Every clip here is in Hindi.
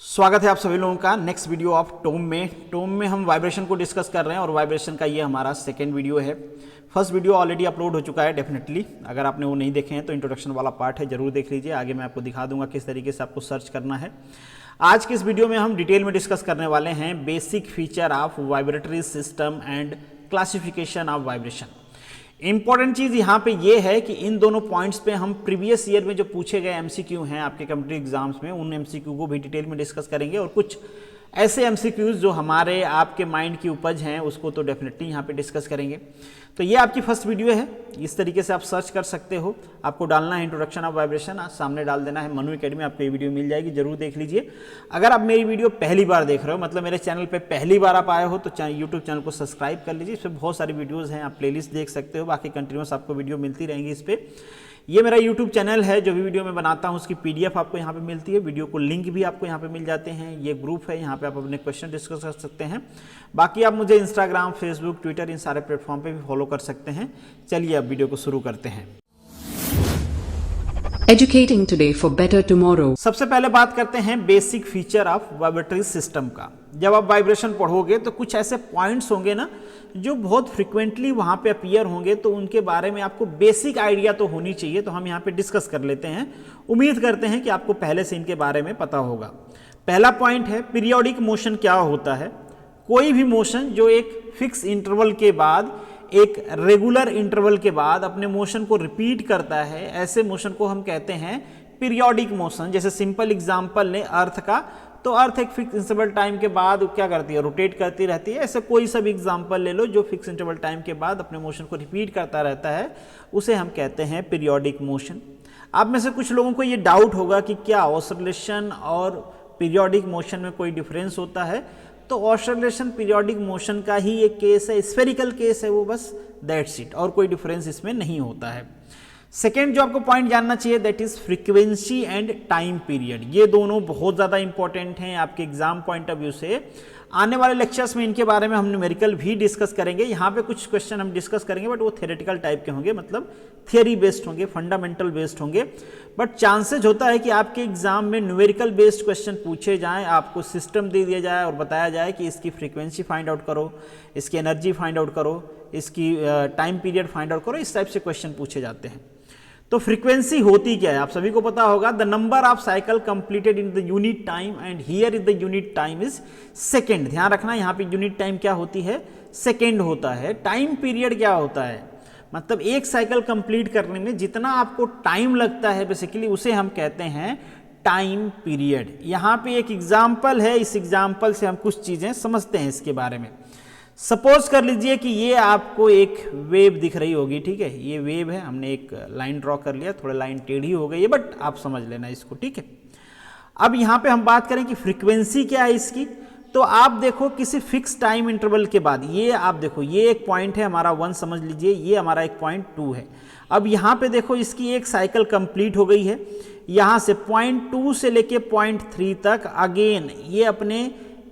स्वागत है आप सभी लोगों का नेक्स्ट वीडियो ऑफ टोम में हम वाइब्रेशन को डिस्कस कर रहे हैं और वाइब्रेशन का ये हमारा सेकेंड वीडियो है। फर्स्ट वीडियो ऑलरेडी अपलोड हो चुका है डेफिनेटली, अगर आपने वो नहीं देखे हैं तो इंट्रोडक्शन वाला पार्ट है, जरूर देख लीजिए। आगे मैं आपको दिखा दूंगा किस तरीके से आपको सर्च करना है। आज के इस वीडियो में हम डिटेल में डिस्कस करने वाले हैं basic feature of vibratory system and classification of vibration. Important चीज यहाँ पे ये है कि इन दोनों पॉइंट्स पे हम प्रीवियस ईयर में जो पूछे गए एमसीक्यू हैं आपके कॉम्पिटिटिव एग्जाम्स में, उन एमसीक्यू को भी डिटेल में डिस्कस करेंगे और कुछ ऐसे एमसीक्यूज जो हमारे आपके माइंड की उपज हैं उसको तो डेफिनेटली यहाँ पे डिस्कस करेंगे। तो ये आपकी फर्स्ट वीडियो है, इस तरीके से आप सर्च कर सकते हो। आपको डालना है इंट्रोडक्शन ऑफ वाइब्रेशन, सामने डाल देना है मनु एकेडमी, आपको ये वीडियो मिल जाएगी, जरूर देख लीजिए। अगर आप मेरी वीडियो पहली बार देख रहे हो, मतलब मेरे चैनल पे पहली बार आप आए हो, तो यूट्यूब चैनल को सब्सक्राइब कर लीजिए। इस पर बहुत सारी वीडियोज़ हैं, आप प्लेलिस्ट देख सकते हो, बाकी कंटिन्यूस आपको वीडियो मिलती रहेंगी इस पर। ये मेरा YouTube चैनल है, जो भी वीडियो मैं बनाता हूँ उसकी PDF आपको यहाँ पे मिलती है, वीडियो को लिंक भी आपको यहाँ पे मिल जाते हैं। ये ग्रुप है, यहाँ पे आप अपने क्वेश्चन डिस्कस कर सकते हैं। बाकी आप मुझे इंस्टाग्राम, फेसबुक, ट्विटर, इन सारे प्लेटफॉर्म पे भी फॉलो कर सकते हैं। चलिए अब वीडियो को शुरू करते हैं। Educating today for better tomorrow. सबसे पहले बात करते हैं basic feature of vibratory system का। जब आप वाइब्रेशन पढ़ोगे तो कुछ ऐसे पॉइंट्स होंगे ना जो बहुत फ्रिक्वेंटली वहां पे अपीयर होंगे, तो उनके बारे में आपको बेसिक आइडिया तो होनी चाहिए। तो हम यहाँ पे डिस्कस कर लेते हैं, उम्मीद करते हैं कि आपको पहले से इनके बारे में पता होगा। पहला पॉइंट है पीरियोडिक मोशन क्या होता है। कोई भी मोशन जो एक फिक्स इंटरवल के बाद, एक रेगुलर इंटरवल के बाद अपने मोशन को रिपीट करता है, ऐसे मोशन को हम कहते हैं पीरियोडिक मोशन। जैसे सिंपल एग्जांपल लें अर्थ का, तो अर्थ एक फिक्स इंटरवल टाइम के बाद क्या करती है, रोटेट करती रहती है। ऐसे कोई सा भी एग्जांपल ले लो जो फिक्स इंटरवल टाइम के बाद अपने मोशन को रिपीट करता रहता है, उसे हम कहते हैं पीरियोडिक मोशन। आप में से कुछ लोगों को ये डाउट होगा कि क्या ऑसिलेशन और पीरियोडिक मोशन में कोई डिफरेंस होता है। तो ऑसिलेशन पीरियोडिक मोशन का ही एक केस है, स्फेरिकल केस है वो, बस दैट्स इट, और कोई डिफरेंस इसमें नहीं होता है। सेकेंड जो आपको पॉइंट जानना चाहिए that is frequency and time period. ये दोनों बहुत ज़्यादा इंपॉर्टेंट हैं आपके एग्जाम पॉइंट ऑफ व्यू से। आने वाले लेक्चर्स में इनके बारे में हम न्यूमेरिकल भी डिस्कस करेंगे। यहाँ पे कुछ क्वेश्चन हम डिस्कस करेंगे बट वो थ्योरेटिकल टाइप के होंगे, मतलब थियरी बेस्ड होंगे, फंडामेंटल बेस्ड होंगे। बट चांसेज होता है कि आपके एग्जाम में न्यूमेरिकल बेस्ड क्वेश्चन पूछे जाएं, आपको सिस्टम दे दिया जाए और बताया जाए कि इसकी फ्रीक्वेंसी फाइंड आउट करो, इसकी एनर्जी फाइंड आउट करो, इसकी टाइम पीरियड फाइंड आउट करो। इस टाइप से क्वेश्चन पूछे जाते हैं। तो फ्रीक्वेंसी होती क्या है आप सभी को पता होगा, the number of cycle completed in the unit time, and here is the unit time is second. ध्यान रखना यहाँ पे यूनिट टाइम क्या होती है, सेकेंड होता है। टाइम पीरियड क्या होता है, मतलब एक साइकिल कंप्लीट करने में जितना आपको टाइम लगता है बेसिकली, उसे हम कहते हैं टाइम पीरियड। यहाँ पे एक एग्जाम्पल है, इस एग्जाम्पल से हम कुछ चीजें समझते हैं इसके बारे में। सपोज कर लीजिए कि ये आपको एक वेव दिख रही होगी, ठीक है, ये वेव है, हमने एक लाइन ड्रॉ कर लिया, थोड़ा लाइन टेढ़ी हो गई है बट आप समझ लेना इसको, ठीक है। अब यहाँ पे हम बात करें कि फ्रीक्वेंसी क्या है इसकी, तो आप देखो किसी फिक्स टाइम इंटरवल के बाद, ये आप देखो ये एक पॉइंट है हमारा 1 समझ लीजिए, ये हमारा एक पॉइंट 2 है। अब यहाँ पे देखो इसकी एक साइकिल कंप्लीट हो गई है, यहाँ से पॉइंट 2 से लेके पॉइंट 3 तक अगेन ये अपने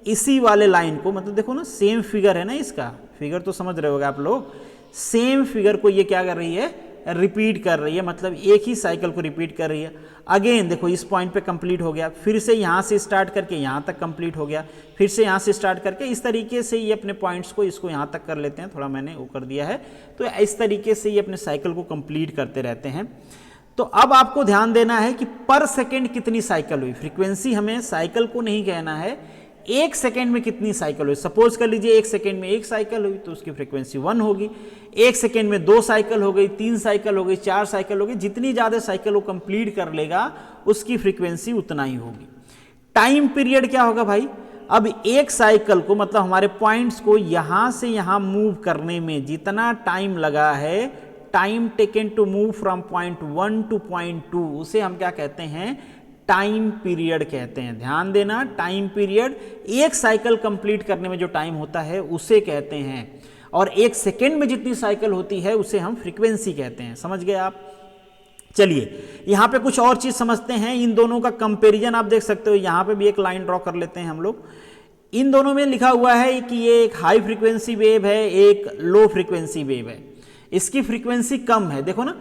इसी वाले लाइन को, मतलब देखो ना सेम फिगर है ना, इसका फिगर तो समझ रहे होगे आप लोग, सेम फिगर को ये क्या कर रही है, रिपीट कर रही है, मतलब एक ही साइकिल को रिपीट कर रही है। अगेन देखो इस पॉइंट पे कंप्लीट हो गया, फिर से यहाँ से स्टार्ट करके यहाँ तक कंप्लीट हो गया, फिर से यहाँ से स्टार्ट करके, इस तरीके से ये अपने पॉइंट्स को इसको यहाँ तक कर लेते हैं, थोड़ा मैंने वो कर दिया है। तो इस तरीके से ये अपने साइकिल को कंप्लीट करते रहते हैं। तो अब आपको ध्यान देना है कि पर सेकेंड कितनी साइकिल हुई। फ्रीक्वेंसी हमें साइकिल को नहीं कहना है, एक सेकेंड में कितनी साइकिल हुई। सपोज कर लीजिए एक सेकेंड में एक साइकिल हुई तो उसकी फ्रीक्वेंसी 1 होगी। एक सेकेंड में 2 साइकिल हो गई, 3 साइकिल हो गई, 4 साइकिल हो गई, जितनी ज्यादा साइकिल वो कंप्लीट कर लेगा उसकी फ्रीक्वेंसी उतना ही होगी। टाइम पीरियड क्या होगा भाई, अब एक साइकिल को, मतलब हमारे पॉइंट्स को यहां से यहां मूव करने में जितना टाइम लगा है, time taken to move from point 1 to point 2, उसे हम क्या कहते हैं, टाइम पीरियड कहते हैं। ध्यान देना, टाइम पीरियड एक साइकिल कंप्लीट करने में जो टाइम होता है उसे कहते हैं, और एक सेकेंड में जितनी साइकिल होती है उसे हम फ्रीक्वेंसी कहते हैं। समझ गए आप। चलिए यहाँ पे कुछ और चीज समझते हैं, इन दोनों का कंपैरिजन आप देख सकते हो। यहाँ पे भी एक लाइन ड्रॉ कर लेते हैं हम लोग। इन दोनों में लिखा हुआ है कि ये एक हाई फ्रीक्वेंसी वेव है, एक लो फ्रीक्वेंसी वेव है। इसकी फ्रीक्वेंसी कम है, देखो ना,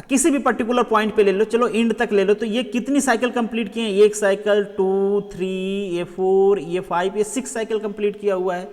किसी भी पर्टिकुलर पॉइंट पे ले लो, चलो एंड तक ले लो, तो ये कितनी साइकिल कंप्लीट किए हैं? 1 साइकिल, 2, 3, ये 4, ये 5, ये 6 साइकिल कंप्लीट किया हुआ है।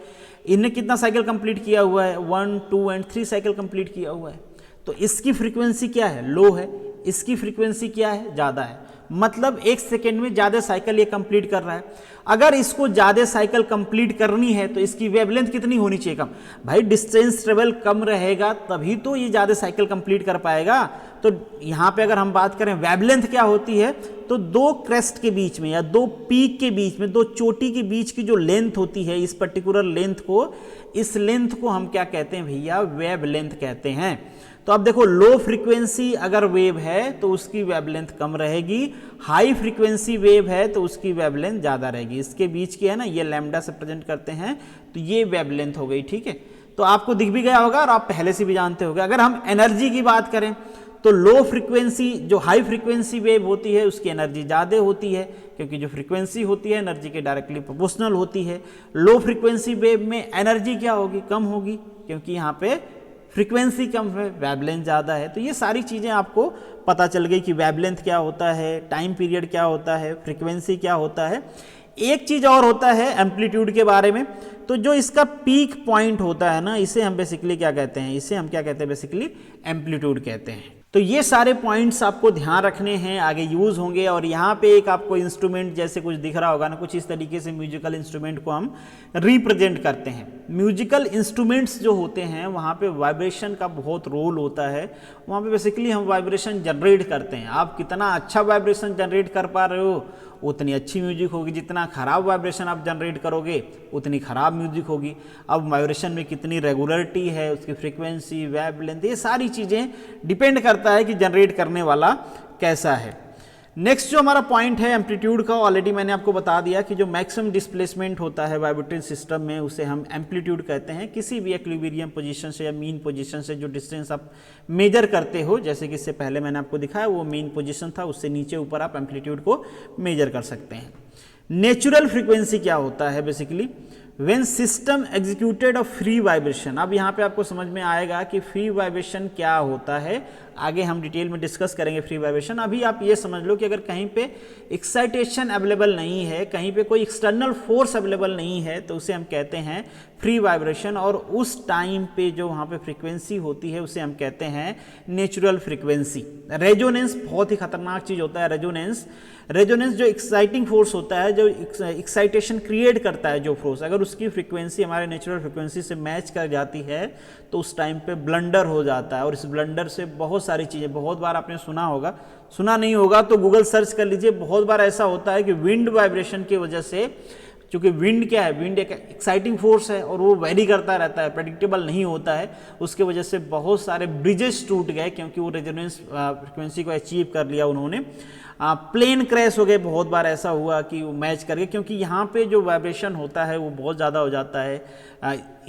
इनने कितना साइकिल कंप्लीट किया हुआ है? 1, 2 एंड 3 साइकिल कंप्लीट किया हुआ है। तो इसकी फ्रीक्वेंसी क्या है? लो है। इसकी फ्रीक्वेंसी क्या है? ज़्यादा है। मतलब 1 सेकेंड में ज़्यादा साइकिल ये कंप्लीट कर रहा है। अगर इसको ज़्यादा साइकिल कंप्लीट करनी है तो इसकी वेवलेंथ कितनी होनी चाहिए? कम। भाई डिस्टेंस ट्रेवल कम रहेगा तभी तो ये ज़्यादा साइकिल कंप्लीट कर पाएगा। तो यहाँ पे अगर हम बात करें वेवलेंथ क्या होती है, तो 2 क्रेस्ट के बीच में या 2 पीक के बीच में, 2 चोटी के बीच की जो लेंथ होती है, इस पर्टिकुलर लेंथ को, इस लेंथ को हम क्या कहते हैं भैया? वेवलेंथ कहते हैं। तो अब देखो, लो फ्रीक्वेंसी अगर वेव है तो उसकी वेवलेंथ कम रहेगी, हाई फ्रीक्वेंसी वेव है तो उसकी वेवलेंथ ज़्यादा रहेगी। इसके बीच की है ना, ये लैम्डा से प्रेजेंट करते हैं, तो ये वेवलेंथ हो गई। ठीक है, तो आपको दिख भी गया होगा और आप पहले से भी जानते होंगे। अगर हम एनर्जी की बात करें तो लो फ्रीक्वेंसी, जो हाई फ्रीक्वेंसी वेव होती है उसकी एनर्जी ज़्यादा होती है, क्योंकि जो फ्रीक्वेंसी होती है एनर्जी के डायरेक्टली प्रोपोर्शनल होती है। लो फ्रीक्वेंसी वेव में एनर्जी क्या होगी? कम होगी, क्योंकि यहाँ पे फ्रीक्वेंसी कम है, वेवलेंथ ज़्यादा है। तो ये सारी चीज़ें आपको पता चल गई कि वेवलेंथ क्या होता है, टाइम पीरियड क्या होता है, फ्रीक्वेंसी क्या होता है। एक चीज़ और होता है एम्पलीट्यूड के बारे में, तो जो इसका पीक पॉइंट होता है ना, इसे हम बेसिकली क्या कहते हैं? इसे हम क्या कहते हैं? बेसिकली एम्पलीट्यूड कहते हैं। तो ये सारे पॉइंट्स आपको ध्यान रखने हैं, आगे यूज़ होंगे। और यहाँ पे एक आपको इंस्ट्रूमेंट जैसे कुछ दिख रहा होगा ना, कुछ इस तरीके से म्यूजिकल इंस्ट्रूमेंट को हम रिप्रेजेंट करते हैं। म्यूजिकल इंस्ट्रूमेंट्स जो होते हैं वहाँ पे वाइब्रेशन का बहुत रोल होता है। वहाँ पे बेसिकली हम वाइब्रेशन जनरेट करते हैं। आप कितना अच्छा वाइब्रेशन जनरेट कर पा रहे हो उतनी अच्छी म्यूजिक होगी, जितना खराब वाइब्रेशन आप जनरेट करोगे उतनी खराब म्यूजिक होगी। अब वाइब्रेशन में कितनी रेगुलरिटी है, उसकी फ्रीक्वेंसी, वेवलेंथ, ये सारी चीज़ें डिपेंड करता है कि जनरेट करने वाला कैसा है। नेक्स्ट जो हमारा पॉइंट है एम्पलीट्यूड का, ऑलरेडी मैंने आपको बता दिया कि जो मैक्सिमम डिस्प्लेसमेंट होता है वाइब्रेटरी सिस्टम में उसे हम एम्पलीट्यूड कहते हैं। किसी भी इक्विलिब्रियम पोजीशन से या मीन पोजीशन से जो डिस्टेंस आप मेजर करते हो, जैसे कि इससे पहले मैंने आपको दिखाया वो मीन पोजीशन था, उससे नीचे ऊपर आप एम्पलीट्यूड को मेजर कर सकते हैं। नेचुरल फ्रीक्वेंसी क्या होता है? Basically when system executed of free vibration. अब यहाँ पे आपको समझ में आएगा कि फ्री वाइब्रेशन क्या होता है, आगे हम डिटेल में डिस्कस करेंगे फ्री वाइब्रेशन। अभी आप ये समझ लो कि अगर कहीं पे एक्साइटेशन अवेलेबल नहीं है, कहीं पे कोई एक्सटर्नल फोर्स अवेलेबल नहीं है, तो उसे हम कहते हैं फ्री वाइब्रेशन। और उस टाइम पे जो वहाँ पे फ्रीक्वेंसी होती है उसे हम कहते हैं नेचुरल फ्रीक्वेंसी। रेजोनेंस बहुत ही खतरनाक चीज़ होता है। रेजोनेंस जो एक्साइटिंग फोर्स होता है, जो एक्साइटेशन क्रिएट करता है जो फोर्स, अगर उसकी फ्रीक्वेंसी हमारे नेचुरल फ्रीक्वेंसी से मैच कर जाती है तो उस टाइम पे ब्लंडर हो जाता है। और इस ब्लंडर से बहुत सारी चीज़ें, बहुत बार आपने सुना होगा, सुना नहीं होगा तो गूगल सर्च कर लीजिए। बहुत बार ऐसा होता है कि विंड वाइब्रेशन की वजह से, क्योंकि विंड क्या है? विंड एक एक्साइटिंग फोर्स है और वो वेरी करता रहता है, प्रेडिक्टेबल नहीं होता है। उसके वजह से बहुत सारे ब्रिजेस टूट गए क्योंकि वो रेजोनेंस फ्रीक्वेंसी को अचीव कर लिया उन्होंने। प्लेन क्रैश हो गए, बहुत बार ऐसा हुआ कि वो मैच करके, क्योंकि यहाँ पे जो वाइब्रेशन होता है वो बहुत ज़्यादा हो जाता है,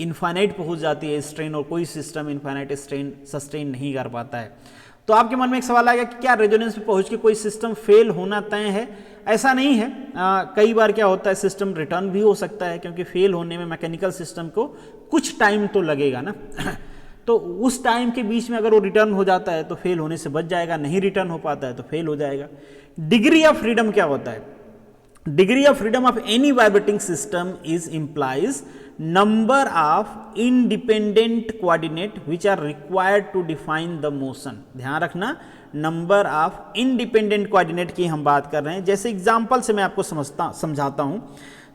इन्फाइनाइट पहुँच जाती है स्ट्रेन, और कोई सिस्टम इन्फाइनाइट स्ट्रेन सस्टेन नहीं कर पाता है। तो आपके मन में एक सवाल आएगा कि क्या रेजोनेंस पे पहुँच के कोई सिस्टम फेल होना तय है? ऐसा नहीं है। कई बार क्या होता है, सिस्टम रिटर्न भी हो सकता है, क्योंकि फेल होने में मैकेनिकल सिस्टम को कुछ टाइम तो लगेगा ना तो उस टाइम के बीच में अगर वो रिटर्न हो जाता है तो फेल होने से बच जाएगा, नहीं रिटर्न हो पाता है तो फेल हो जाएगा। डिग्री ऑफ फ्रीडम क्या होता है? Degree of freedom of any vibrating system is implies number of independent coordinate which are required to define the motion. ध्यान रखना, नंबर ऑफ इंडिपेंडेंट कोऑर्डिनेट की हम बात कर रहे हैं। जैसे एग्जांपल से मैं आपको समझाता हूं।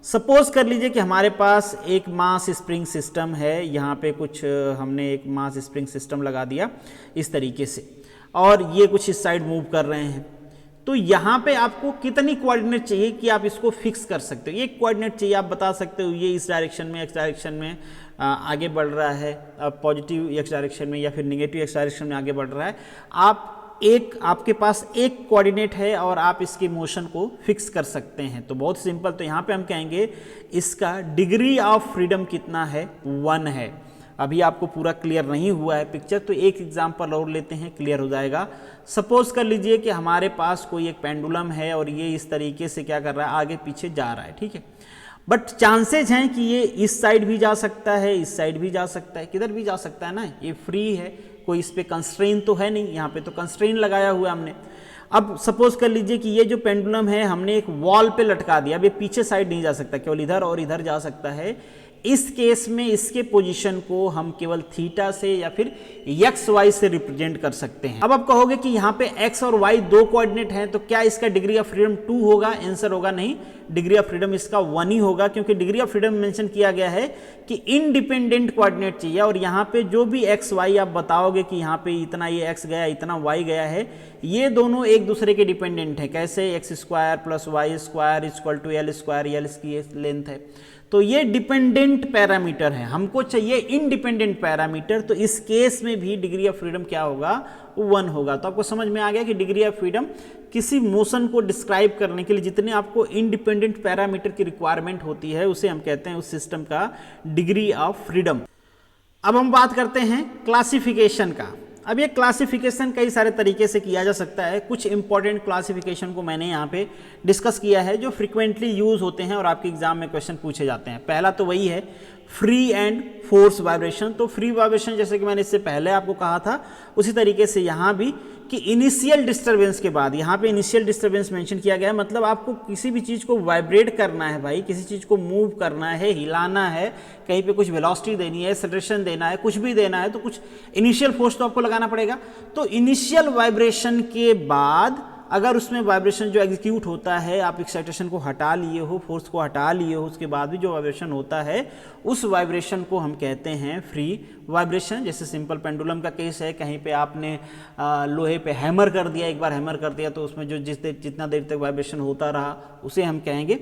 सपोज कर लीजिए कि हमारे पास एक मास स्प्रिंग सिस्टम है, यहाँ पे कुछ हमने एक मास स्प्रिंग सिस्टम लगा दिया इस तरीके से, और ये कुछ इस साइड मूव कर रहे हैं। तो यहाँ पे आपको कितनी कोऑर्डिनेट चाहिए कि आप इसको फिक्स कर सकते हो? एक कोऑर्डिनेट चाहिए, आप बता सकते हो ये इस डायरेक्शन में, एक्स डायरेक्शन में आगे बढ़ रहा है, पॉजिटिव एक्स डायरेक्शन में या फिर निगेटिव एक्स डायरेक्शन में आगे बढ़ रहा है। आपके पास एक कोऑर्डिनेट है और आप इसके मोशन को फिक्स कर सकते हैं। तो बहुत सिंपल, तो यहाँ पे हम कहेंगे इसका डिग्री ऑफ फ्रीडम कितना है? 1 है। अभी आपको पूरा क्लियर नहीं हुआ है पिक्चर, तो एक एग्जांपल और लेते हैं, क्लियर हो जाएगा। सपोज कर लीजिए कि हमारे पास कोई एक पेंडुलम है और ये इस तरीके से क्या कर रहा है, आगे पीछे जा रहा है, ठीक है। बट चांसेज हैं कि ये इस साइड भी जा सकता है, इस साइड भी जा सकता है, किधर भी जा सकता है ना, ये फ्री है, कोई इस पे कंस्ट्रेन तो है नहीं, यहाँ पे तो कंस्ट्रेन लगाया हुआ है हमने। अब सपोज कर लीजिए कि ये जो पेंडुलम है हमने एक वॉल पे लटका दिया, अब ये पीछे साइड नहीं जा सकता, केवल इधर और इधर जा सकता है। इस केस में इसके पोजीशन को हम केवल थीटा से या फिर एक्स वाई से रिप्रेजेंट कर सकते हैं। अब आप कहोगे कि यहाँ पे एक्स और वाई दो कोऑर्डिनेट हैं, तो क्या इसका डिग्री ऑफ फ्रीडम 2 होगा? आंसर होगा नहीं, डिग्री ऑफ फ्रीडम इसका 1 ही होगा, क्योंकि डिग्री ऑफ फ्रीडम मेंशन किया गया है कि इंडिपेंडेंट कोऑर्डिनेट चाहिए। और यहाँ पे जो भी एक्स वाई आप बताओगे कि यहाँ पे इतना ये एक्स गया इतना वाई गया है, ये दोनों एक दूसरे के डिपेंडेंट है। कैसे? X square plus y square equal to l square, l इसकी लेंथ है, तो ये डिपेंडेंट पैरामीटर है, हमको चाहिए इंडिपेंडेंट पैरामीटर। तो इस केस में भी डिग्री ऑफ फ्रीडम क्या होगा? 1 होगा। तो आपको समझ में आ गया कि डिग्री ऑफ फ्रीडम किसी मोशन को डिस्क्राइब करने के लिए जितने आपको इंडिपेंडेंट पैरामीटर की रिक्वायरमेंट होती है उसे हम कहते हैं उस सिस्टम का डिग्री ऑफ फ्रीडम। अब हम बात करते हैं क्लासिफिकेशन का। अब ये क्लासिफिकेशन कई सारे तरीके से किया जा सकता है। कुछ इंपॉर्टेंट क्लासिफिकेशन को मैंने यहाँ पे डिस्कस किया है जो फ्रीक्वेंटली यूज होते हैं और आपके एग्जाम में क्वेश्चन पूछे जाते हैं। पहला तो वही है फ्री एंड फोर्स वाइब्रेशन। तो फ्री वाइब्रेशन जैसे कि मैंने इससे पहले आपको कहा था, उसी तरीके से यहाँ भी कि इनिशियल डिस्टरबेंस के बाद, यहाँ पे इनिशियल डिस्टरबेंस मेंशन किया गया है, मतलब आपको किसी भी चीज़ को वाइब्रेट करना है भाई, किसी चीज़ को मूव करना है, हिलाना है, कहीं पे कुछ वेलोसिटी देनी है, एक्सेलरेशन देना है, कुछ भी देना है, तो कुछ इनिशियल फोर्स तो आपको लगाना पड़ेगा। तो इनिशियल वाइब्रेशन के बाद अगर उसमें वाइब्रेशन जो एग्जीक्यूट होता है, आप एक्साइटेशन को हटा लिए हो, फोर्स को हटा लिए हो, उसके बाद भी जो वाइब्रेशन होता है उस वाइब्रेशन को हम कहते हैं फ्री वाइब्रेशन। जैसे सिंपल पेंडुलम का केस है, कहीं पे आपने लोहे पे हैमर कर दिया, एक बार हैमर कर दिया तो उसमें जो जितना देर तक वाइब्रेशन होता रहा उसे हम कहेंगे।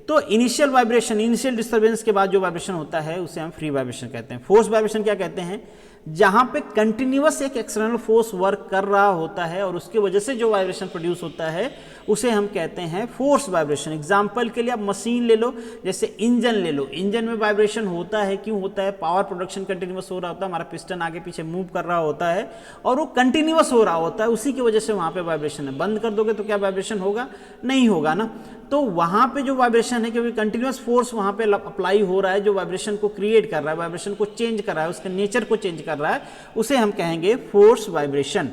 तो इनिशियल वाइब्रेशन, इनिशियल डिस्टर्बेंस के बाद जो वाइब्रेशन होता है उसे हम फ्री वाइब्रेशन कहते हैं। फोर्स वाइब्रेशन क्या कहते हैं? जहां पे कंटिन्यूअस एक एक्सटर्नल फोर्स वर्क कर रहा होता है और उसकी वजह से जो वाइब्रेशन प्रोड्यूस होता है उसे हम कहते हैं फोर्स वाइब्रेशन। एग्जांपल के लिए आप मशीन ले लो, जैसे इंजन ले लो, इंजन में वाइब्रेशन होता है, क्यों होता है? पावर प्रोडक्शन कंटिन्यूअस हो रहा होता है, हमारा पिस्टन आगे पीछे मूव कर रहा होता है और वो कंटिन्यूअस हो रहा होता है, उसी की वजह से वहां पे वाइब्रेशन है। बंद कर दोगे तो क्या वाइब्रेशन होगा? नहीं होगा ना। तो वहां पे जो वाइब्रेशन है, क्योंकि कंटिन्यूअस फोर्स वहां पे अप्लाई हो रहा है, जो वाइब्रेशन को क्रिएट कर रहा है, वाइब्रेशन को चेंज कर रहा है, उसके नेचर को चेंज कर रहा है, उसे हम कहेंगे फोर्स वाइब्रेशन।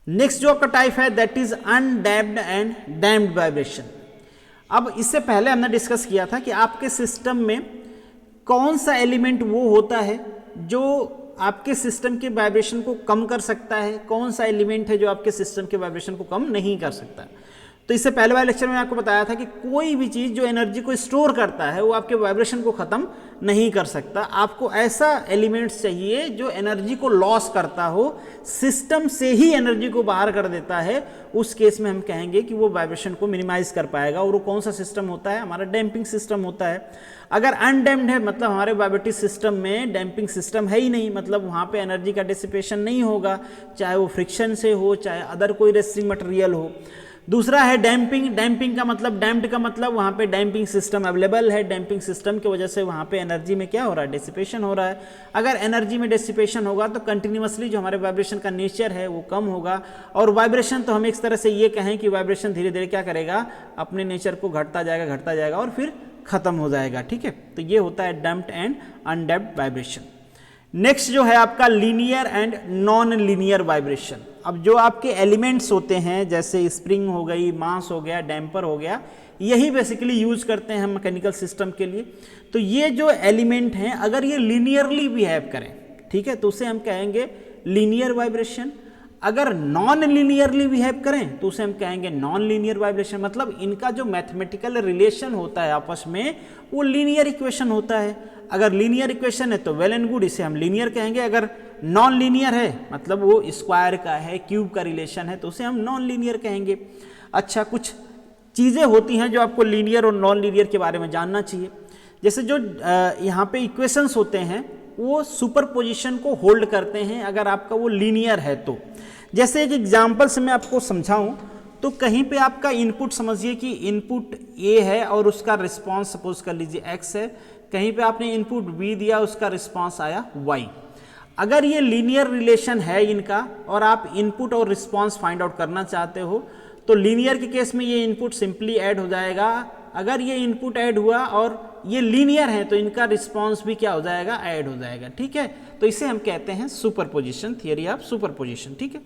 नेक्स्ट जो आपका टाइप है that is undamped and damped vibration. अब इससे पहले हमने डिस्कस किया था कि आपके सिस्टम में कौन सा एलिमेंट वो होता है जो आपके सिस्टम के वाइब्रेशन को कम कर सकता है, कौन सा एलिमेंट है जो आपके सिस्टम के वाइब्रेशन को कम नहीं कर सकता। तो इससे पहले वाले लेक्चर में आपको बताया था कि कोई भी चीज़ जो एनर्जी को स्टोर करता है वो आपके वाइब्रेशन को ख़त्म नहीं कर सकता। आपको ऐसा एलिमेंट्स चाहिए जो एनर्जी को लॉस करता हो, सिस्टम से ही एनर्जी को बाहर कर देता है, उस केस में हम कहेंगे कि वो वाइब्रेशन को मिनिमाइज कर पाएगा। और वो कौन सा सिस्टम होता है? हमारा डैम्पिंग सिस्टम होता है। अगर अनडैम्प्ड है मतलब हमारे वाइब्रेटरी सिस्टम में डैम्पिंग सिस्टम है ही नहीं, मतलब वहाँ पे एनर्जी का डिसिपेशन नहीं होगा, चाहे वो फ्रिक्शन से हो, चाहे अदर कोई रेस्टिंग मटेरियल हो। दूसरा है डैम्पिंग। डैम्पिंग का मतलब, डैम्प्ड का मतलब वहाँ पे डैम्पिंग सिस्टम अवेलेबल है, डैम्पिंग सिस्टम की वजह से वहाँ पे एनर्जी में क्या हो रहा है? डिसिपेशन हो रहा है। अगर एनर्जी में डिसिपेशन होगा तो कंटिन्यूअसली जो हमारे वाइब्रेशन का नेचर है वो कम होगा। और वाइब्रेशन तो हम एक तरह से ये कहें कि वाइब्रेशन धीरे धीरे क्या करेगा? अपने नेचर को घटता जाएगा और फिर खत्म हो जाएगा। ठीक है, तो ये होता है damped and undamped vibration. Next जो है आपका linear and non linear vibration. अब जो आपके एलिमेंट्स होते हैं जैसे स्प्रिंग हो गई, मास हो गया, डैम्पर हो गया, यही बेसिकली यूज करते हैं हम मैकेनिकल सिस्टम के लिए। तो ये जो एलिमेंट हैं अगर ये लीनियरली बिहेव करें, ठीक है, तो उसे हम कहेंगे लीनियर वाइब्रेशन। अगर नॉन लीनियरली बिहेव करें तो उसे हम कहेंगे नॉन लीनियर वाइब्रेशन। मतलब इनका जो मैथमेटिकल रिलेशन होता है आपस में वो लीनियर इक्वेशन होता है। अगर लीनियर इक्वेशन है तो वेल एंड गुड, इसे हम लीनियर कहेंगे। अगर नॉन लीनियर है मतलब वो स्क्वायर का है, क्यूब का रिलेशन है, तो उसे हम नॉन लीनियर कहेंगे। अच्छा, कुछ चीज़ें होती हैं जो आपको लीनियर और नॉन लीनियर के बारे में जानना चाहिए। जैसे जो यहाँ पे इक्वेशंस होते हैं वो सुपरपोजिशन को होल्ड करते हैं अगर आपका वो लीनियर है तो। जैसे एक एग्जाम्पल से मैं आपको समझाऊं तो कहीं पे आपका इनपुट समझिए कि इनपुट ए है और उसका रिस्पांस सपोज कर लीजिए एक्स है, कहीं पे आपने इनपुट बी दिया, उसका रिस्पांस आया वाई। अगर ये लीनियर रिलेशन है इनका और आप इनपुट और रिस्पांस फाइंड आउट करना चाहते हो तो लीनियर के केस में ये इनपुट सिंपली ऐड हो जाएगा अगर ये इनपुट ऐड हुआ और ये लीनियर है तो इनका रिस्पॉन्स भी क्या हो जाएगा, ऐड हो जाएगा। ठीक है, तो इसे हम कहते हैं सुपरपोजिशन, थियरी ऑफ सुपरपोजिशन। ठीक है,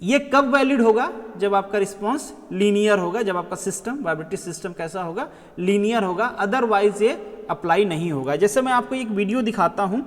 ये कब वैलिड होगा, जब आपका रिस्पॉन्स लीनियर होगा, जब आपका सिस्टम वाइब्रेटरी सिस्टम कैसा होगा, लीनियर होगा, अदरवाइज ये अप्लाई नहीं होगा। जैसे मैं आपको एक वीडियो दिखाता हूं,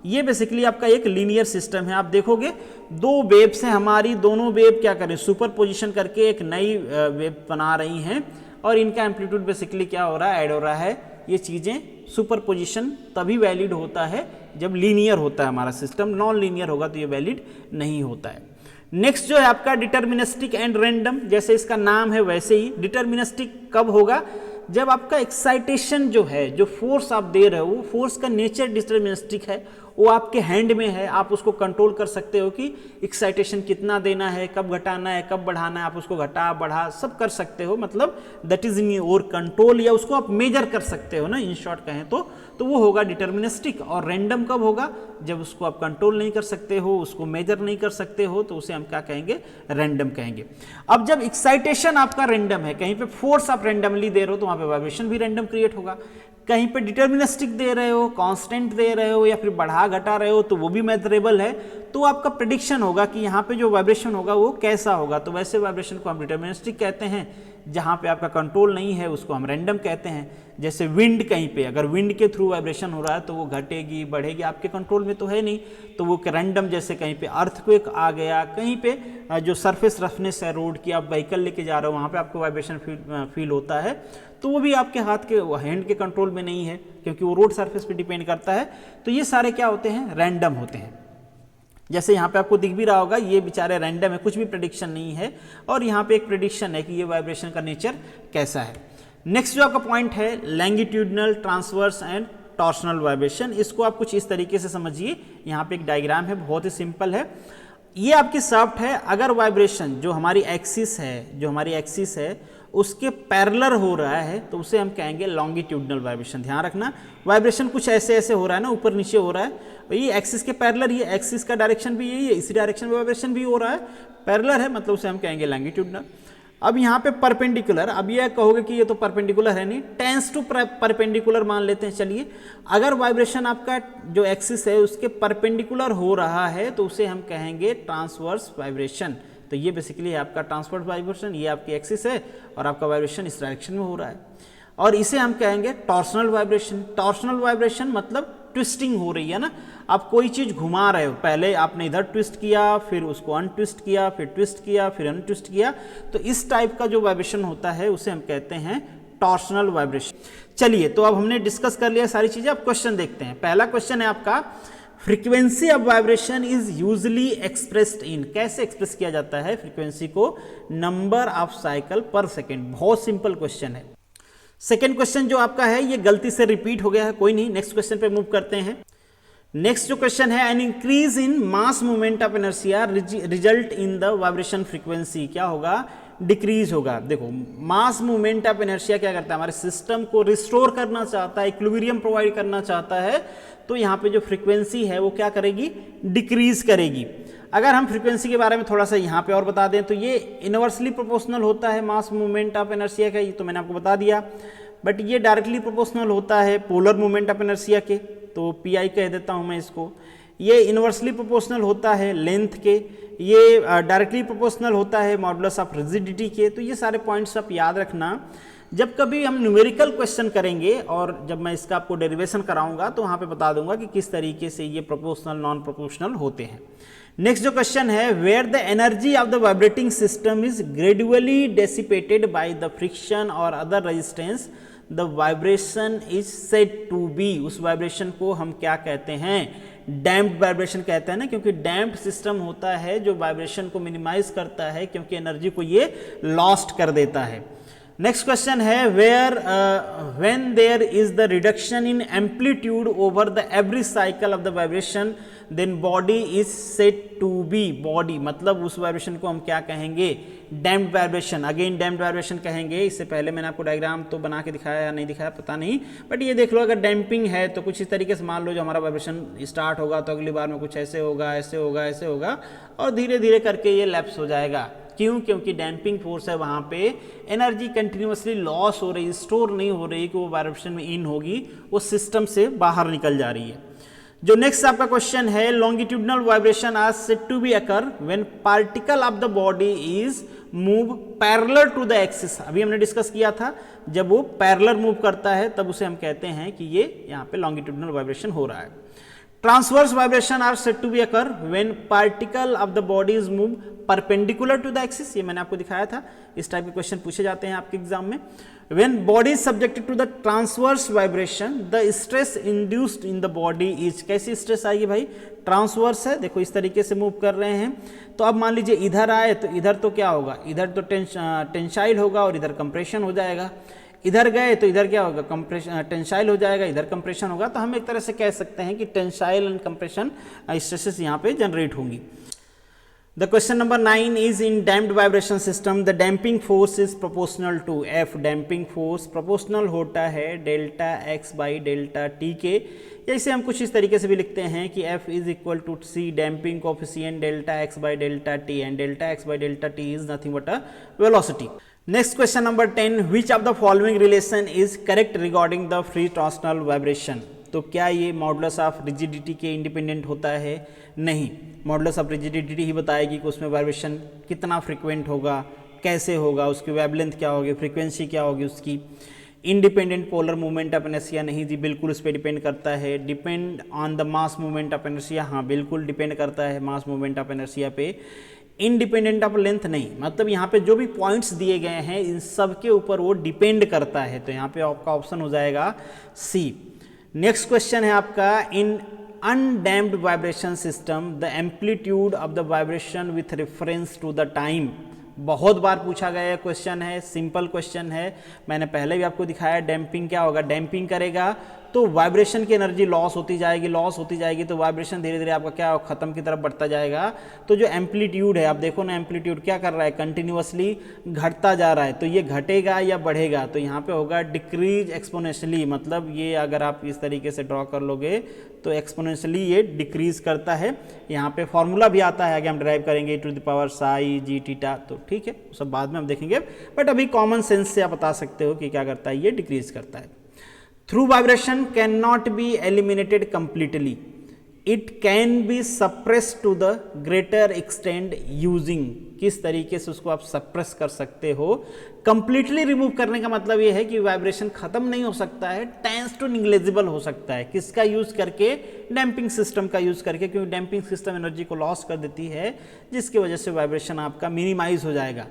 ये बेसिकली आपका एक लीनियर सिस्टम है। आप देखोगे दो वेव्स हैं हमारी, दोनों वेव क्या करें, सुपरपोजिशन करके एक नई वेव बना रही हैं और इनका एम्पलीट्यूड बेसिकली क्या हो रहा है, ऐड हो रहा है। ये चीज़ें सुपरपोजिशन तभी वैलिड होता है जब लीनियर होता है हमारा सिस्टम, नॉन लीनियर होगा तो ये वैलिड नहीं होता है। नेक्स्ट जो है आपका डिटर्मिनिस्टिक एंड रैंडम, जैसे इसका नाम है वैसे ही। डिटर्मिनिस्टिक कब होगा, जब आपका एक्साइटेशन जो है, जो फोर्स आप दे रहे हो, वो फोर्स का नेचर डिटर्मिनिस्टिक है, वो आपके हैंड में है। आप उसको कंट्रोल कर सकते हो कि एक्साइटेशन कितना देना है, कब घटाना है, कब बढ़ाना है, आप उसको घटा बढ़ा सब कर सकते हो, मतलब that is in your control, या उसको आप मेजर कर सकते हो ना, इन शॉर्ट कहें तो वो होगा डिटर्मिनिस्टिक। और रैंडम कब होगा, जब उसको आप कंट्रोल नहीं कर सकते हो, उसको मेजर नहीं कर सकते हो, तो उसे हम क्या कहेंगे, रैंडम कहेंगे। अब जब एक्साइटेशन आपका रैंडम है, कहीं पे फोर्स आप रैंडमली दे रहे हो तो वहां पे वाइब्रेशन भी रैंडम क्रिएट होगा। कहीं पे डिटर्मिनिस्टिक दे रहे हो, कांस्टेंट दे रहे हो, या फिर बढ़ा घटा रहे हो, तो वो भी मेजरेबल है, तो आपका प्रेडिक्शन होगा कि यहाँ पे जो वाइब्रेशन होगा वो कैसा होगा। तो वैसे वाइब्रेशन को हम डिटर्मिनिस्टिक कहते हैं, जहाँ पे आपका कंट्रोल नहीं है उसको हम रैंडम कहते हैं। जैसे विंड, कहीं पे अगर विंड के थ्रू वाइब्रेशन हो रहा है तो वो घटेगी बढ़ेगी, आपके कंट्रोल में तो है नहीं, तो वो रैंडम। जैसे कहीं पे अर्थक्वेक आ गया, कहीं पे जो सरफेस रफनेस है रोड की, आप व्हीकल लेके जा रहे हो, वहाँ पे आपको वाइब्रेशन फील होता है, तो वो भी आपके हाथ के हैंड के कंट्रोल में नहीं है, क्योंकि वो रोड सरफेस पे डिपेंड करता है। तो ये सारे क्या होते हैं, रैंडम होते हैं। जैसे यहाँ पे आपको दिख भी रहा होगा, ये बेचारे रैंडम है, कुछ भी प्रेडिक्शन नहीं है, और यहाँ पे एक प्रेडिक्शन है कि ये वाइब्रेशन का नेचर कैसा है। नेक्स्ट जो आपका पॉइंट है, लैंगिट्यूडनल, ट्रांसवर्स एंड टॉर्शनल वाइब्रेशन। इसको आप कुछ इस तरीके से समझिए, यहाँ पे एक डायग्राम है, बहुत ही सिंपल है। ये आपकी शाफ्ट है, अगर वाइब्रेशन जो हमारी एक्सिस है उसके पैरेलल हो रहा है तो उसे हम कहेंगे लॉन्गिट्यूडनल वाइब्रेशन। ध्यान रखना, वाइब्रेशन कुछ ऐसे ऐसे हो रहा है ना, ऊपर नीचे हो रहा है, ये एक्सिस के पैरेलल, ये एक्सिस का डायरेक्शन भी यही है, इसी डायरेक्शन में वाइब्रेशन भी हो रहा है, पैरेलल है, मतलब उसे हम कहेंगे लॉन्गिट्यूडनल। अब यहाँ पे परपेंडिकुलर, अब ये कहोगे कि ये तो परपेंडिकुलर है नहीं, टेंस टू परपेंडिकुलर मान लेते हैं। चलिए, अगर वाइब्रेशन आपका जो एक्सिस है उसके परपेंडिकुलर हो रहा है तो उसे हम कहेंगे ट्रांसवर्स वाइब्रेशन। तो ये बेसिकली है आपका ट्रांसवर्स वाइब्रेशन, ये आपकी एक्सिस है और आपका वाइब्रेशन इस डायरेक्शन में हो रहा है, और इसे हम कहेंगे टॉर्शनल वाइब्रेशन। टॉर्शनल वाइब्रेशन मतलब ट्विस्टिंग हो रही है ना, आप कोई चीज घुमा रहे हो, पहले आपने इधर ट्विस्ट किया, फिर उसको अनट्विस्ट किया, फिर ट्विस्ट किया, फिर अनट्विस्ट किया, तो इस टाइप का जो वाइब्रेशन होता है उसे हम कहते हैं टॉर्शनल वाइब्रेशन। चलिए, तो अब हमने डिस्कस कर लिया सारी चीजें, अब क्वेश्चन देखते हैं। पहला क्वेश्चन है आपका, frequency of vibration is usually expressed in, कैसे एक्सप्रेस किया जाता है फ्रीक्वेंसी को, नंबर ऑफ साइकिल पर सेकेंड। बहुत सिंपल क्वेश्चन है। सेकेंड क्वेश्चन जो आपका है ये गलती से रिपीट हो गया है, कोई नहीं, नेक्स्ट क्वेश्चन पे मूव करते हैं। नेक्स्ट जो क्वेश्चन है, an increase in mass movement of inertia result in the vibration frequency, क्या होगा, डिक्रीज होगा। देखो, मास मूवमेंट ऑफ इनर्शिया क्या करता है, हमारे सिस्टम को रिस्टोर करना चाहता है, इक्विलिब्रियम प्रोवाइड करना चाहता है, तो यहाँ पे जो फ्रीक्वेंसी है वो क्या करेगी, डिक्रीज करेगी। अगर हम फ्रीक्वेंसी के बारे में थोड़ा सा यहाँ पे और बता दें तो ये इनवर्सली प्रोपोर्शनल होता है मास मूवमेंट ऑफ इनर्शिया का, ये तो मैंने आपको बता दिया, बट ये डायरेक्टली प्रोपोर्शनल होता है पोलर मूवमेंट ऑफ इनर्शिया के, तो पी आई कह देता हूँ मैं इसको। ये इनवर्सली प्रोपोर्शनल होता है लेंथ के, ये डायरेक्टली प्रोपोर्शनल होता है मॉडुलस ऑफ रिजिडिटी के। तो ये सारे पॉइंट्स आप याद रखना, जब कभी हम न्यूमेरिकल क्वेश्चन करेंगे और जब मैं इसका आपको डेरिवेशन कराऊंगा तो वहाँ पे बता दूंगा कि किस तरीके से ये प्रोपोर्शनल नॉन प्रोपोर्शनल होते हैं। नेक्स्ट जो क्वेश्चन है, where the energy of the vibrating system is gradually dissipated by the friction और other resistance the vibration is said to be, उस वाइब्रेशन को हम क्या कहते हैं, डैम्प्ड वाइब्रेशन कहते हैं ना, क्योंकि डैम्प्ड सिस्टम होता है जो वाइब्रेशन को मिनिमाइज करता है, क्योंकि एनर्जी को ये लॉस्ट कर देता है। नेक्स्ट क्वेश्चन है, where when there is the reduction in amplitude over the every cycle of the vibration then body is said to be, body मतलब उस वाइब्रेशन को हम क्या कहेंगे, damped vibration. Again damped vibration कहेंगे, इससे पहले मैंने आपको डायग्राम तो बना के दिखाया या नहीं दिखाया पता नहीं, बट ये देख लो, अगर डैम्पिंग है तो कुछ इस तरीके से मान लो, जो हमारा वाइब्रेशन स्टार्ट होगा तो अगली बार में कुछ ऐसे होगा, ऐसे होगा, ऐसे होगा, और धीरे धीरे करके ये लैप्स हो जाएगा, क्यों? क्योंकि डैम्पिंग फोर्स है, वहाँ पे एनर्जी कंटिन्यूसली लॉस हो रही, स्टोर नहीं हो रही कि वो वाइब्रेशन में इन होगी, वो सिस्टम से बाहर निकल जा रही है। जो नेक्स्ट आपका क्वेश्चन है, longitudinal vibration are said to be occur when particle of the body is move parallel to the axis. अभी हमने डिस्कस किया था, जब वो पैरेलल मूव करता है तब उसे हम कहते हैं कि ये यहाँ पे लॉन्गिट्यूडनल वाइब्रेशन हो रहा है। Transverse vibration are said to be occur when particle of the body is move perpendicular to the axis. ये मैंने आपको दिखाया था, इस टाइप के क्वेश्चन पूछे जाते हैं आपके एग्जाम में। When body is subjected to the transverse vibration, the stress induced in the body is, कैसी स्ट्रेस आएगी भाई? ट्रांसवर्स है, देखो इस तरीके से मूव कर रहे हैं, तो अब मान लीजिए इधर आए तो इधर तो क्या होगा? इधर तो टेंसाइल होगा और इधर कंप्रेशन हो जाएगा। इधर गए तो इधर क्या होगा? कंप्रेशन, टेंसाइल हो जाएगा, इधर कंप्रेशन होगा। तो हम एक तरह से कह सकते हैं कि टेंसाइल एंड कंप्रेशन स्ट्रेसेस यहाँ पे जनरेट होंगी। The question number 9 is in damped vibration system the damping force is proportional to F। damping force proportional होता है delta x by delta t के, या इसे हम कुछ इस तरीके से भी लिखते हैं कि F is equal to C damping coefficient delta x by delta t and delta x by delta t is nothing but a velocity। Next question number 10, which of the following relation is correct regarding the free torsional vibration। तो क्या ये मॉडुलस ऑफ रिजिडिटी के इंडिपेंडेंट होता है? नहीं, मॉडुलस ऑफ रिजिडिटी ही बताएगी कि उसमें वाइब्रेशन कितना फ्रिक्वेंट होगा, कैसे होगा, उसकी वेवलेंथ क्या होगी, फ्रीक्वेंसी क्या होगी उसकी। Independent polar movement of inertia, नहीं जी, बिल्कुल उस पर डिपेंड करता है। Depend on the mass movement of inertia, हाँ बिल्कुल डिपेंड करता है मास मूवमेंट ऑफ इनर्शिया पे। इंडिपेंडेंट ऑफ लेंथ नहीं, मतलब यहाँ पे जो भी पॉइंट्स दिए गए हैं इन सब के ऊपर वो डिपेंड करता है, तो यहाँ पे आपका ऑप्शन हो जाएगा सी। नेक्स्ट क्वेश्चन है आपका, in undamped vibration system the amplitude of the vibration with reference to the time. बहुत बार पूछा गया क्वेश्चन है, सिंपल क्वेश्चन है, मैंने पहले भी आपको दिखाया। डैम्पिंग क्या होगा? डैम्पिंग करेगा तो वाइब्रेशन की एनर्जी लॉस होती जाएगी, तो वाइब्रेशन धीरे धीरे आपका क्या खत्म की तरफ बढ़ता जाएगा। तो जो एम्पलीट्यूड है, आप देखो ना एम्पलीट्यूड क्या कर रहा है, कंटिन्यूअसली घटता जा रहा है, तो ये घटेगा या बढ़ेगा? तो यहाँ पे होगा डिक्रीज एक्सपोनेंशियली, मतलब ये अगर आप इस तरीके से ड्रॉ कर लोगे तो एक्सपोनेंशियली ये डिक्रीज करता है। यहाँ पे फॉर्मूला भी आता है, आगे हम ड्राइव करेंगे e⁻∠ψ तो ठीक है, सब बाद में हम देखेंगे, बट अभी कॉमन सेंस से आप बता सकते हो कि क्या करता है, ये डिक्रीज करता है। Through vibration cannot be eliminated completely. It can be suppressed to the greater extent using। किस तरीके से उसको आप सप्रेस कर सकते हो? कंप्लीटली रिमूव करने का मतलब ये है कि वाइब्रेशन खत्म नहीं हो सकता है, टेंस टू निग्लेजिबल हो सकता है। किसका यूज करके? डैम्पिंग सिस्टम का यूज करके, क्योंकि डैम्पिंग सिस्टम एनर्जी को लॉस कर देती है, जिसकी वजह से वाइब्रेशन आपका मिनिमाइज हो जाएगा।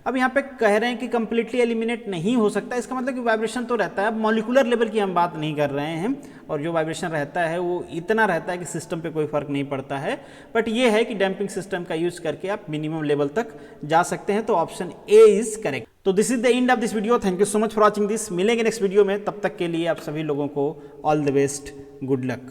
अब यहाँ पे कह रहे हैं कि कंप्लीटली एलिमिनेट नहीं हो सकता, इसका मतलब कि वाइब्रेशन तो रहता है। अब मॉलिक्यूलर लेवल की हम बात नहीं कर रहे हैं, और जो वाइब्रेशन रहता है वो इतना रहता है कि सिस्टम पे कोई फर्क नहीं पड़ता है, बट ये है कि डैम्पिंग सिस्टम का यूज करके आप मिनिमम लेवल तक जा सकते हैं। तो ऑप्शन ए इज करेक्ट। तो this is the end of this video. Thank you so much for watching this. मिलेंगे नेक्स्ट वीडियो में, तब तक के लिए आप सभी लोगों को all the best, good luck.